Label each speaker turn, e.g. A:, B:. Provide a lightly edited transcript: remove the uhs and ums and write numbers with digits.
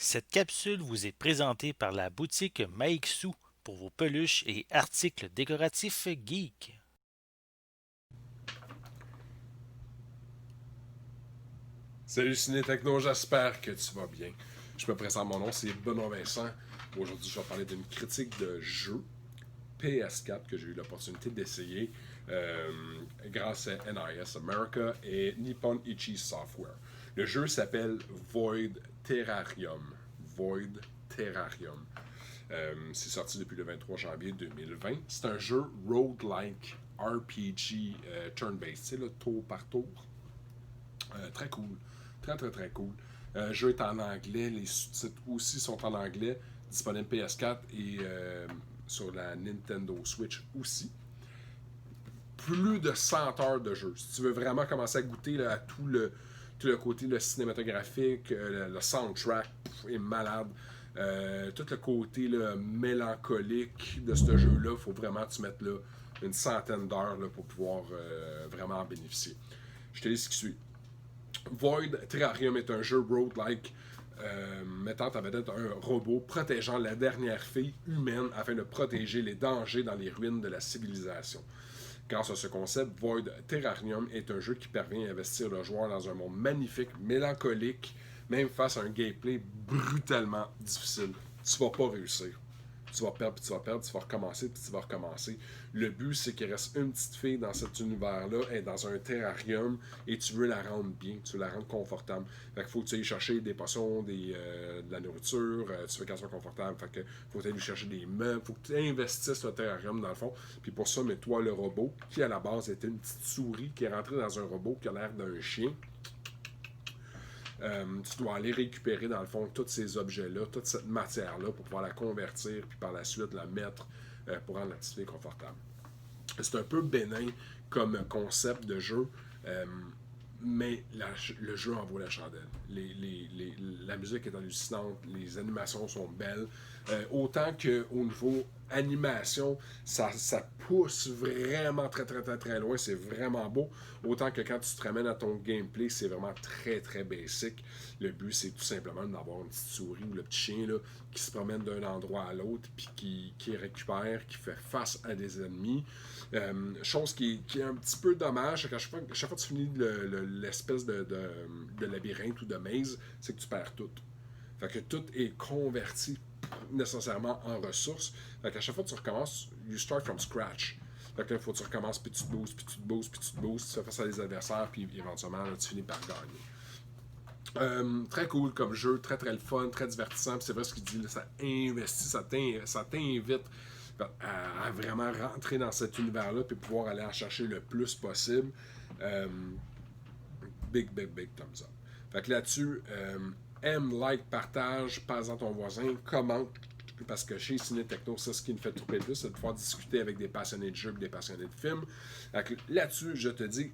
A: Cette capsule vous est présentée par la boutique Maixu pour vos peluches et articles décoratifs geek.
B: Salut Ciné Techno, j'espère que tu vas bien. Je me présente, mon nom c'est Benoît Vincent. Aujourd'hui, je vais parler d'une critique de jeu PS4 que j'ai eu l'opportunité d'essayer euh, grâce à NIS America et Nippon Ichi Software. Le jeu s'appelle Void Terrarium. Void Terrarium. C'est sorti depuis le 23 janvier 2020. C'est un jeu roguelike RPG turn-based, tu sais, le tour par tour. Très cool. Très, très, très cool. Le jeu est en anglais. Les sous-titres aussi sont en anglais. Disponible PS4 et sur la Nintendo Switch aussi. Plus de 100 heures de jeu. Si tu veux vraiment commencer à goûter là, à tout le côté le cinématographique, le soundtrack est malade. Tout le côté là, mélancolique de ce jeu-là, il faut vraiment que tu mettes là, une centaine d'heures là, pour pouvoir vraiment en bénéficier. Je te dis ce qui suit. Void Terrarium est un jeu roguelike mettant en vedette un robot protégeant la dernière fille humaine afin de protéger les dangers dans les ruines de la civilisation. Grâce à ce concept, Void Terrarium est un jeu qui parvient à investir le joueur dans un monde magnifique, mélancolique, même face à un gameplay brutalement difficile. Tu vas pas réussir. Tu vas perdre, puis tu vas perdre, tu vas recommencer, puis tu vas recommencer. Le but, c'est qu'il reste une petite fille dans cet univers-là, elle est dans un terrarium, et tu veux la rendre bien, tu veux la rendre confortable. Fait qu'il faut que tu ailles chercher des potions, de la nourriture, tu veux qu'elle soit confortable, fait que faut que tu ailles lui chercher des meubles, faut que tu investisses le terrarium dans le fond. Puis pour ça, mets-toi le robot, qui à la base était une petite souris qui est rentrée dans un robot qui a l'air d'un chien. Tu dois aller récupérer dans le fond tous ces objets-là, toute cette matière-là pour pouvoir la convertir, puis par la suite la mettre pour rendre la petite fille confortable. C'est un peu bénin comme concept de jeu, euh, mais le jeu en vaut la chandelle. La musique est hallucinante, les animations sont belles. Autant qu'au niveau animation, ça pousse vraiment très très très très loin, c'est vraiment beau. Autant que quand tu te ramènes à ton gameplay, c'est vraiment très très basic. Le but, c'est tout simplement d'avoir une petite souris ou le petit chien là, qui se promène d'un endroit à l'autre, puis qui récupère, qui fait face à des ennemis. Chose qui est un petit peu dommage, c'est qu'à chaque fois que tu finis l'espèce de labyrinthe ou de maze, c'est que tu perds tout. Fait que tout est converti nécessairement en ressources. Fait qu'à chaque fois que tu recommences, you start from scratch. Fait que là, il faut que tu recommences, puis tu te boostes, puis tu te boostes, puis tu te boostes, tu fais face à des adversaires, puis éventuellement, là, tu finis par gagner. Très cool comme jeu, très très le fun, très divertissant. Puis c'est vrai ce qu'il dit, là, ça investit, ça t'invite à vraiment rentrer dans cet univers-là puis pouvoir aller en chercher le plus possible. Euh, big, big, big thumbs up. Fait que là-dessus, aime, like, partage, passe à ton voisin, commente. Parce que chez Ciné Techno, c'est ce qui nous fait trouver le plus, c'est de pouvoir discuter avec des passionnés de jeux et des passionnés de films. Là-dessus, je te dis